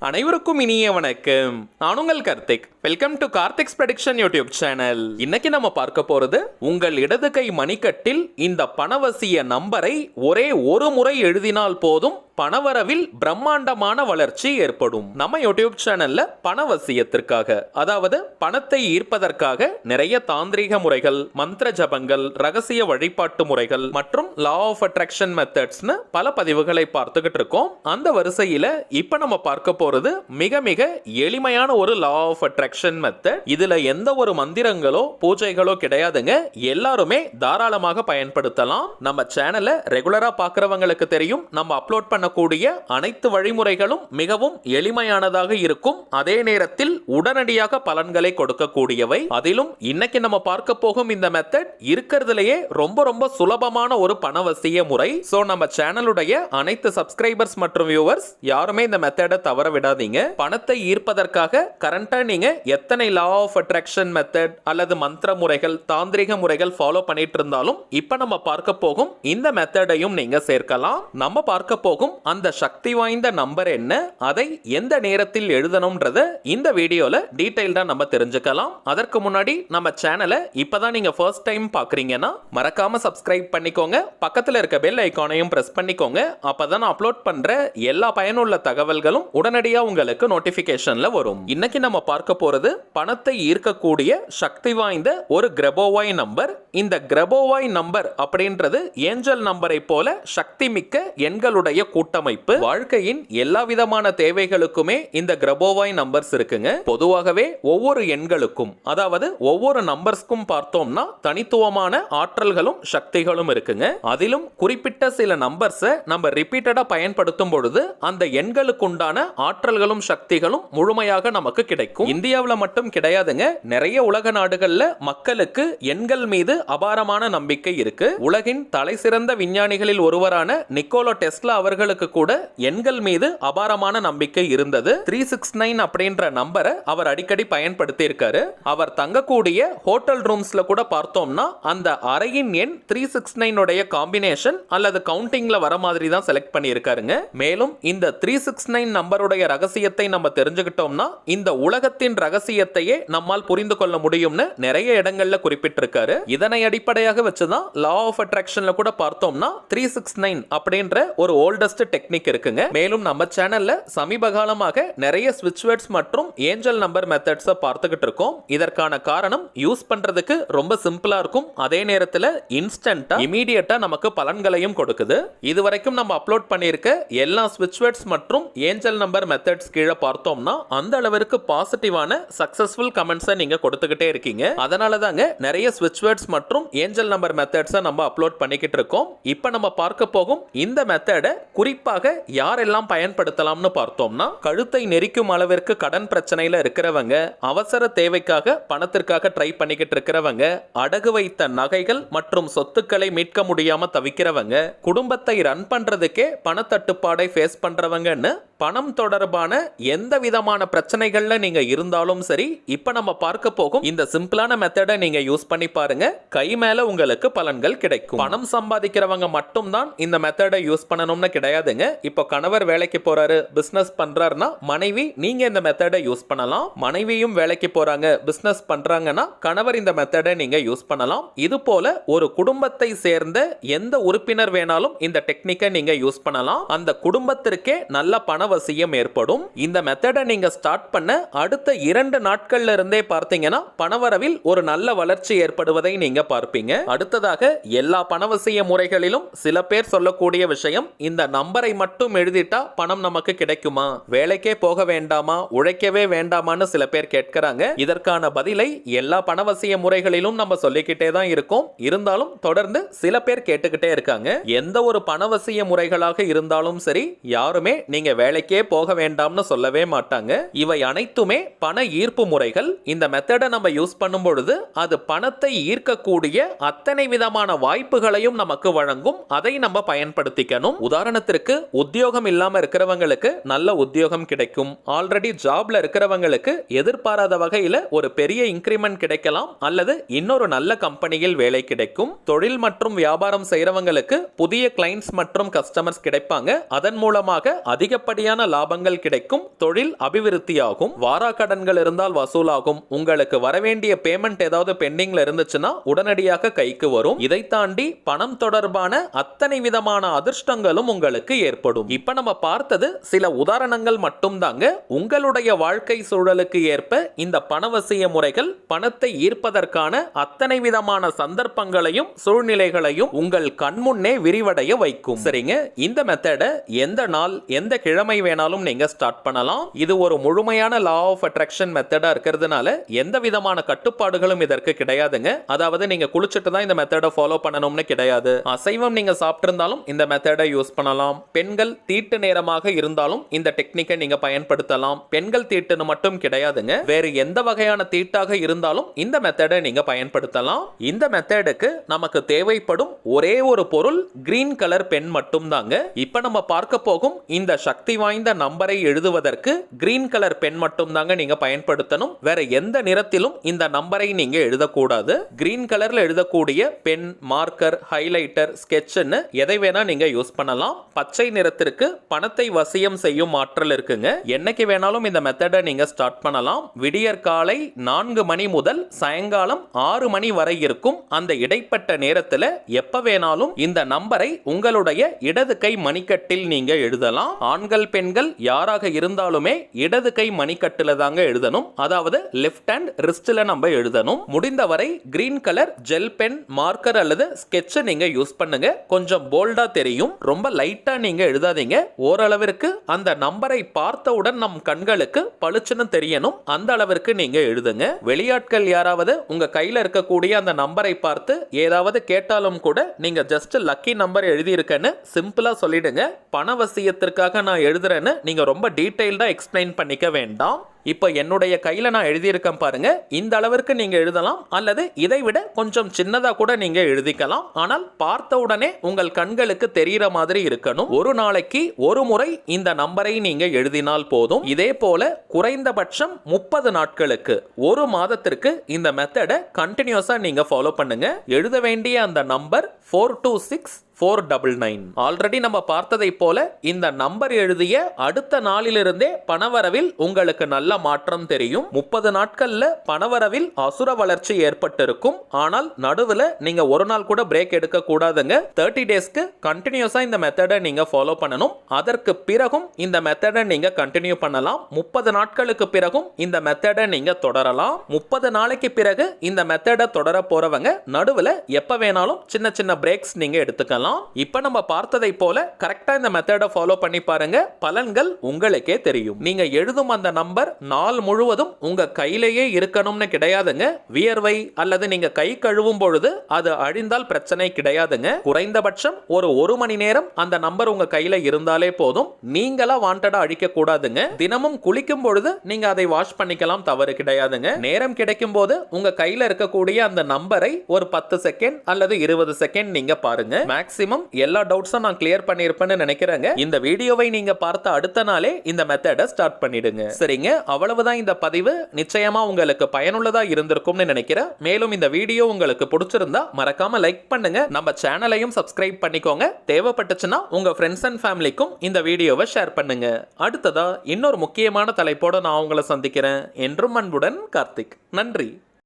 அனைவருக்கும் இனிய வணக்கம். நான் உங்கள் Karthik. Welcome to Karthik's prediction YouTube channel. இன்னைக்கு நம்ம பார்க்க போறது, உங்கள் இடது கை மணிக்கட்டில் இந்த பணவசிய நம்பரை ஒரே ஒரு முறை எழுதினால் போதும், பணவரவில் பிரம்மாண்டமான வளர்ச்சி ஏற்படும். நம்ம யூடியூப் சேனல்ல பணவசியத்திற்காக, அதாவது பணத்தை ஈர்ப்பதற்காக நிறைய தாந்திரீக முறைகள், மந்திர ஜபங்கள், ரகசிய வழிபாட்டு முறைகள் மற்றும் லா ஆஃப் அட்ராக்ஷன் மெத்தட்ஸ்னு பல பதிவுகளை பார்த்துக்கிட்டு இருக்கோம். அந்த வரிசையில இப்ப நம்ம பார்க்க போறது மிக மிக எளிமையான ஒரு லா ஆஃப் அட்ராக்ஷன் மெத்தட். இதுல எந்த ஒரு மந்திரங்களோ பூஜைகளோ கிடையாதுங்க. எல்லாருமே தாராளமாக பயன்படுத்தலாம். நம்ம சேனலை ரெகுலரா பார்க்கறவங்களுக்கு தெரியும், நம்ம அப்லோட் பண்ண கூடிய அனைத்து வழிமுறைகளும் மிகவும் எளிமையானதாக இருக்கும். அதே நேரத்தில் உடனடியாக பலன்களை கொடுக்கக்கூடியவை. அதிலும் இன்னைக்கு நம்ம பார்க்க போகும் இந்த மெத்தட் இருக்கிறதுலயே ரொம்ப ரொம்ப சுலபமான ஒரு பணவசிய முறை. சோ நம்ம சேனலுடைய அனைத்து சப்ஸ்கிரைபர்ஸ் மற்றும் வியூவர்ஸ் யாருமே இந்த மெத்தடை தவற விடாதீங்க. பணத்தை ஈர்ப்பதற்காக கரண்டா நீங்க எத்தனை லா ஆஃப் அட்ராக்ஷன் மெத்தட் அல்லது மந்திர முறைகள், தாந்திரிக முறைகள் ஃபாலோ பண்ணிட்டு இருந்தாலும் இப்ப நம்ம பார்க்க போகும் இந்த மெத்தடையும் நீங்க சேர்க்கலாம். நம்ம பார்க்க போகும் அந்த சக்தி வாய்ந்த நம்பர் என்ன, அதை எந்த நேரத்தில் எழுதணும்ன்றத இந்த வீடியோல டீடைல்டா நம்ம தெரிஞ்சுக்கலாம். அதற்கு முன்னாடி நம்ம சேனலை இப்பதான் நீங்க ஃபர்ஸ்ட் டைம் பாக்குறீங்கன்னா மறக்காம சப்ஸ்கிரைப் பண்ணிக்கோங்க. பக்கத்துல இருக்க பெல் ஐகானையும் பிரஸ் பண்ணிக்கோங்க. அப்பதான் அப்லோட் பண்ற எல்லா பயனுள்ள தகவல்களும் உடனடியா உங்களுக்கு நோட்டிபிகேஷன்ல வரும். இன்னைக்கு நம்ம பார்க்க போறது பணத்தை ஈர்க்கக்கூடிய சக்தி வாய்ந்த ஒரு கிரபோவாய் நம்பர். இந்த கிரபோவாய் நம்பர் அப்படின்றது ஏஞ்சல் நம்பரை போல சக்தி மிக்க எண்களுடைய கூட்டமைப்பு. வாழ்க்கையின் எல்லா விதமான தேவைகளுக்குமே இந்த கிரபோவாய் நம்பர்ஸ் இருக்குங்க. பொதுவாகவே ஒவ்வொரு எண்களுக்கும், அதாவது ஒவ்வொரு நம்பர்ஸ்க்கும் பார்த்தோம்னா தனித்துவமான ஆற்றல்களும் சக்திகளும் இருக்குங்க. அதிலும் குறிப்பிட்ட சில நம்பர்ஸை நம்ம ரிப்பீட்டடா பயன்படுத்தும் பொழுது அந்த எண்களுக்கு உண்டான ஆற்றல்களும் சக்திகளும் முழுமையாக நமக்கு கிடைக்கும். இந்தியாவில் மட்டும் கிடையாதுங்க, நிறைய உலக நாடுகள்ல மக்களுக்கு எண்கள் மீது அபாரமான நம்பிக்கை இருக்கு. உலகின் தலை சிறந்த விஞ்ஞானிகளில் ஒருவரான நிக்கோலா டெஸ்லா அவர்களுக்கு கூட எண்கள் மீது அபாரமான நம்பிக்கை இருந்தது. 369 அப்படின்ற நம்பரை அவர் அடிக்கடி பயன்படுத்தி இருக்காரு. அவர் தங்கக்கூடிய ஹோட்டல் ரூம்ஸ்ல கூட பார்த்தோம்னா அந்த அறையின் எண் 369 உடைய காம்பினேஷன் அல்லது கவுண்டிங்ல வர மாதிரி தான் செலக்ட் பண்ணி இருக்காருங்க. மேலும் இந்த 369 நம்பருடைய ரகசியத்தை நம்ம தெரிஞ்சுக்கிட்டோம்னா இந்த உலகத்தின் ரகசியத்தையே நம்மால் புரிந்து கொள்ள முடியும்னு நிறைய இடங்கள்ல குறிப்பிட்டிருக்காரு. இதனை அடிப்படையாக வச்சுதான் லா ஆஃப் அட்ராக்ஷன்ல கூட பார்த்தோம்னா 369 அப்படின்ற ஒரு ஓல்டஸ்ட் டெக்னிக் இருக்குங்க. மேலும் நம்ம சேனல்ல சமீப காலமாக நிறைய ஸ்விட்ச் வேர்ட்ஸ் மற்றும் ஏஞ்சல் நம்பர் மெத்தட்ஸை பார்த்துக்கிட்டு இருக்கோம். இதற்கான காரணம் யூஸ் பண்றதுக்கு ரொம்ப சிம்பிளா இருக்கும், அதே நேரத்தில் இன்ஸ்டன்டா இமீடியட்டா நமக்கு பலன்களையும் கொடுக்குது. இதுவரைக்கும் நம்ம அப்லோட் பண்ணியிருக்க எல்லா ஸ்விட்ச் வேர்ட்ஸ் மற்றும் ஏஞ்சல் நம்பர் மெத்தட்ஸ் கீழே பார்த்தோம்னா அந்த அளவிற்கு பாசிட்டிவான சக்சஸ்ஃபுல் கமெண்ட்ஸை நீங்க கொடுத்துக்கிட்டே இருக்கீங்க. அதனால தாங்க நிறைய ஸ்விட்ச் வேர்ட்ஸ் மற்றும் ஏஞ்சல் நம்பர் மெத்தட்ஸை நம்ம அப்லோட் பண்ணிக்கிட்டு இருக்கோம். இப்போ நம்ம பார்க்க போகும் இந்த மெத்தடை குறிப்பாக யாரெல்லாம் பயன்படுத்தலாம்னு பார்த்தோம்னா, கழுத்தை நெரிக்கும் அளவிற்கு கடன் பிரச்சனையில இருக்கிறவங்க, அவசர தேவைக்காக பணத்திற்காக ட்ரை பண்ணிக்கிட்டு இருக்கிறவங்க, அடகு வைத்த நகைகள் மற்றும் சொத்துக்களை மீட்க முடியாம தவிக்கிறவங்க, குடும்பத்தை ரன் பண்றதுக்கே பணத்தட்டுப்பாடை ஃபேஸ் பண்றவங்கன்னு பணம் தொடர்பான எந்த விதமான பிரச்சனைகள்ல நீங்க இருந்தாலும் சரி, இப்ப நம்ம பார்க்க போகும் இந்த சிம்பிளான மெத்தடை நீங்க யூஸ் பண்ணி பாருங்க. கை மேல உங்களுக்கு பலன்கள் கிடைக்கும். பணம் சம்பாதிக்கிறவங்க மட்டும் தான் இந்த மெத்தடை யூஸ் பண்ணணும்னு கிடையாதுங்க. இப்போ கணவர் வேலைக்கு போறாரு, பிசினஸ் பண்றாருன்னா மனைவி நீங்க இந்த மெத்தடை யூஸ் பண்ணலாம். மனைவியும் வேலைக்கு போறாங்க, பிசினஸ் பண்றாங்கன்னா கணவர் இந்த மெத்தடை நீங்க யூஸ் பண்ணலாம். இது போல ஒரு குடும்பத்தை சேர்ந்த எந்த உறுப்பினர் வேணாலும் இந்த டெக்னிக்கை நீங்க யூஸ் பண்ணலாம். அந்த குடும்பத்திற்கே நல்ல பணவசியம் ஏற்படும். இந்த மெத்தடை நீங்க ஸ்டார்ட் பண்ண அடுத்த 2 நாட்கள்ல இருந்தே பார்த்தீங்கன்னா பணவரவில் ஒரு நல்ல வளர்ச்சி ஏற்படுவதை நீங்க பார்ப்பீங்க. அடுத்ததாக எல்லா பணவசிய முறைகளிலும் சில பேர் சொல்லக்கூடிய விஷயம், இந்த நம்பரை மட்டும் எழுதிட்டா பணம் நமக்கு கிடைக்குமா, வேலைக்கே போக வேண்டாமா, உழைக்கவே வேண்டாமான்னு சில பேர் கேட்கிறாங்க. இதற்கான பதிலை எல்லா பணவசிய முறைகளிலும் நம்ம சொல்லிக்கிட்டே தான் இருக்கோம். இருந்தாலும் தொடர்ந்து சில பேர் கேட்டுக்கிட்டே இருக்காங்க. எந்த ஒரு பணவசிய முறைகளாக இருந்தாலும் சரி, யாருமே நீங்க வேலைக்கே போக வேண்டாம்னு சொல்லவே மாட்டாங்க. இவை அனைத்துமே பண ஈர்ப்பு முறைகள். இந்த மெத்தடை நம்ம யூஸ் பண்ணும் பொழுது அது பணத்தை ஈர்க்கக்கூடிய அத்தனை விதமான வாய்ப்புகளையும் நமக்கு வழங்கும். அதை நம்ம பயன்படுத்திக்கணும். உதாரணத்திற்கு உத்தியோகம் இல்லாம இருக்கிறவங்களுக்கு நல்ல உத்தியோகம் கிடைக்கும். ஆல்ரெடி ஜாப்ல இருக்கிறவங்களுக்கு எதிர்பாராத வகையில ஒரு பெரிய இன்கிரிமெண்ட் கிடைக்கலாம், அல்லது இன்னொரு நல்ல கம்பெனியில் வேலை கிடைக்கும். தொழில் மற்றும் வியாபாரம் செய்யறவங்களுக்கு புதிய கிளைண்ட்ஸ் மற்றும் கஸ்டமர்ஸ் கிடைப்பாங்க. அதன் மூலமாக அதிகப்படியான உடனடியான லாபங்கள் கிடைக்கும், தொழில் அபிவிருத்தியாகும், வாரா கடன்கள் இருந்தால் வசூலாகும், உங்களுக்கு வரவேண்டிய பேமெண்ட் ஏதாவது பெண்டிங்ல இருந்துச்சுன்னா உடனடியாக கைக்கு வரும். இதை தாண்டி பணம் தொடர்பான அத்தனை விதமான அதிர்ஷ்டங்களும் உங்களுக்கு ஏற்படும். இப்ப நம்ம பார்த்தது சில உதாரணங்கள் மட்டும் தாங்க. உங்களுடைய வாழ்க்கை சூழலுக்கு ஏற்ப இந்த பணவசிய முறைகள் பணத்தை ஈர்ப்பதற்கான அத்தனை விதமான சந்தர்ப்பங்களையும் சூழ்நிலைகளையும் உங்கள் கண்முன்னே விரிவடைய வைக்கும். சரிங்க, இந்த மெத்தட எந்த நாள் எந்த கிழமை வேணாலும் நீங்க ஸ்டார்ட் பண்ணலாம். இது ஒரு முழுமையான லா ஆஃப் அட்ராக்ஷன் மெத்தடா இருக்கிறதுனால எந்த விதமான கட்டுப்பாடுகளும் இதற்கு கிடையாதுங்க. அதாவது நீங்க குளிச்சுட்டு தான் இந்த மெத்தடை ஃபாலோ பண்ணணும்னு கிடையாது. அசைவம் நீங்க சாப்பிட்டு இருந்தாலும் இந்த மெத்தடை யூஸ் பண்ணலாம். பெண்கள் தீட்டு நேரமாக இருந்தாலும் இந்த டெக்னிக்கை நீங்க பயன்படுத்தலாம். பெண்கள் தீட்டுன்னு மட்டும் கிடையாதுங்க, வேறு எந்த வகையான தீட்டாக இருந்தாலும் இந்த மெத்தடை நீங்க பயன்படுத்தலாம். இந்த மெத்தடுக்கு நமக்கு தேவைப்படும் ஒரே ஒரு பொருள் கிரீன் கலர் பென் மட்டும் தாங்க. இப்ப நம்ம பார்க்க போகும் இந்த சக்தி வாய்ந்த நம்பரை எழுதுவதற்கு கிரீன் கலர் பென் மட்டும் தாங்க நீங்க பயன்படுத்தணும். வேற எந்த நிறத்திலும் இந்த நம்பரை நீங்க எழுதக்கூடாது. கிரீன் கலர்ல எழுதக்கூடிய பென், மார்க்கர், ஹைலைட்டர், ஸ்கெட்ச்னு எதை வேணா நீங்க யூஸ் பண்ணலாம். பச்சை நிறத்திற்கு பணத்தை வசியம் செய்யும் ஆற்றல் இருக்குங்க. என்னைக்கு வேணாலும் இந்த மெத்தடை நீங்க ஸ்டார்ட் பண்ணலாம். விடியற் காலை 4 மணி முதல் சாயங்காலம் 6 மணி வரை இருக்கும் அந்த இடைப்பட்ட நேரத்துல எப்ப வேணாலும் இந்த நம்பரை உங்களுடைய இடது கை மணிக்கட்டில் நீங்க எழுதலாம். ஆண்கள் பெண்கள் யாராக இருந்தாலுமே இடது கை மணிக்கட்டில தாங்க எழுதணும். அதாவது லெஃப்ட் ஹேண்ட் ரிஸ்ட்ல நம்ம எழுதணும். முடிந்தவரை green colour gel pen, marker அல்லது ஸ்கெட்ச் நீங்க யூஸ் பண்ணுங்க. கொஞ்சம் போல்டா தெரியும், ரொம்ப லைட்டா நீங்க எழுதாதீங்க. ஓரளவிற்கு அந்த நம்பரை பார்த்தவுடன் நம் கண்களுக்கு பளிச்சுன்னு தெரியணும், அந்த அளவிற்கு நீங்க எழுதுங்க. வெளியாட்கள் யாராவது உங்க கையில இருக்கக்கூடிய அந்த நம்பரை பார்த்து ஏதாவது கேட்டாலும் கூட நீங்க ஜஸ்ட் லக்கி நம்பர் எழுதியிருக்கேன்னு சிம்பிளா சொல்லிடுங்க. பணவசியத்திற்காக நான் எழுதுறேன்னு நீங்க ரொம்ப டீடைல்டா எக்ஸ்பிளைன் பண்ணிக்க வேண்டாம். இப்போ என்னுடைய கையில நான் எழுதியிருக்கேன் பாருங்க, இந்த அளவிற்கு நீங்க எழுதலாம், அல்லது இதை விட கொஞ்சம் சின்னதா கூட நீங்க எழுதிக்கலாம். ஆனால் பார்த்த உடனே உங்கள் கண்களுக்கு தெரிகிற மாதிரி இருக்கணும். ஒரு நாளைக்கு ஒரு முறை இந்த நம்பரை நீங்க எழுதினால் போதும். இதே போல குறைந்தபட்சம் 30 நாட்களுக்கு, ஒரு மாதத்திற்கு இந்த மெத்தடை கண்டினியூஸா நீங்க ஃபாலோ பண்ணுங்க. எழுத வேண்டிய அந்த நம்பர் 426499. ஆல்ரெடி நம்ம பார்த்ததை போல இந்த நம்பர் எழுதிய அடுத்த நாளிலிருந்தே பணவரவில் உங்களுக்கு நல்ல மாற்றம் தெரியும். 30 நாட்கள்ல பணவரவில் அசுர வளர்ச்சி ஏற்பட்டிருக்கும். ஆனால் நடுவில் நீங்க ஒரு நாள் கூட பிரேக் எடுக்க கூடாதுங்க. 30 டேஸ்க்கு கண்டினியூஸா இந்த மெத்தடை நீங்க ஃபாலோ பண்ணணும். அதற்கு பிறகும் இந்த மெத்தடை நீங்க கண்டினியூ பண்ணலாம். 30 நாட்களுக்கு பிறகும் இந்த மெத்தடை நீங்க தொடரலாம். 30 நாளைக்கு பிறகு இந்த மெத்தடை தொடர போறவங்க நடுவில் எப்ப வேணாலும் சின்ன சின்ன பிரேக்ஸ் நீங்க எடுத்துக்கலாம். இப்ப நம்ம பார்த்ததை போல கரெக்டா இந்த மெத்தடை ஃபாலோ பண்ணி பாருங்க, பலன்கள் உங்களுக்கே தெரியும். நீங்க எழுதும் அந்த நம்பர் நாள் முழுவதும் உங்க கையிலேயே இருக்கணும்னு கிடையாதுங்க. வியர்வை அல்லது நீங்க கை கழுவும் பொழுது அது அழிந்தால் பிரச்சனை கிடையாதுங்க. குறைந்தபட்சம் ஒரு மணி நேரம் அந்த நம்பர் உங்க கையில இருந்தாலே போதும். நீங்களா வாண்டடா அழிக்க கூடாதுங்க. தினமும் குளிக்கும் பொழுது நீங்க அதை வாஷ் பண்ணிக்கலாம், தவறு கிடையாதுங்க. நேரம் கிடைக்கும் போது உங்க கையில இருக்கக்கூடிய அந்த நம்பரை ஒரு 10 செகண்ட் அல்லது 20 செகண்ட் நீங்க பாருங்க. மேக்ஸிமம் எல்லா டவுட்ஸும் நான் கிளியர் பண்ணியிருப்பேன்னு நினைக்கிறேங்க. இந்த வீடியோவை நீங்க பார்த்த அடுத்த நாளே இந்த மெத்தடை ஸ்டார்ட் பண்ணிடுங்க. சரிங்க, அவ்வளவுதான் இந்த பதிவு. நிச்சயமா உங்களுக்கு பயனுள்ளதா இருந்திருக்கும்னு நினைக்கிறேன். மேலும் இந்த வீடியோ உங்களுக்கு பிடிச்சிருந்தா மறக்காம லைக் பண்ணுங்க. நம்ம சேனலையும் சப்ஸ்கிரைப் பண்ணிக்கோங்க. தேவைப்பட்டுச்சுன்னா உங்க ஃப்ரெண்ட்ஸ் அண்ட் ஃபேமிலிக்கும் இந்த வீடியோவை ஷேர் பண்ணுங்க. அடுத்ததா இன்னொரு முக்கியமான தலைப்போட நான் உங்களை சந்திக்கிறேன். என்றும் அன்புடன் கார்த்திக். நன்றி.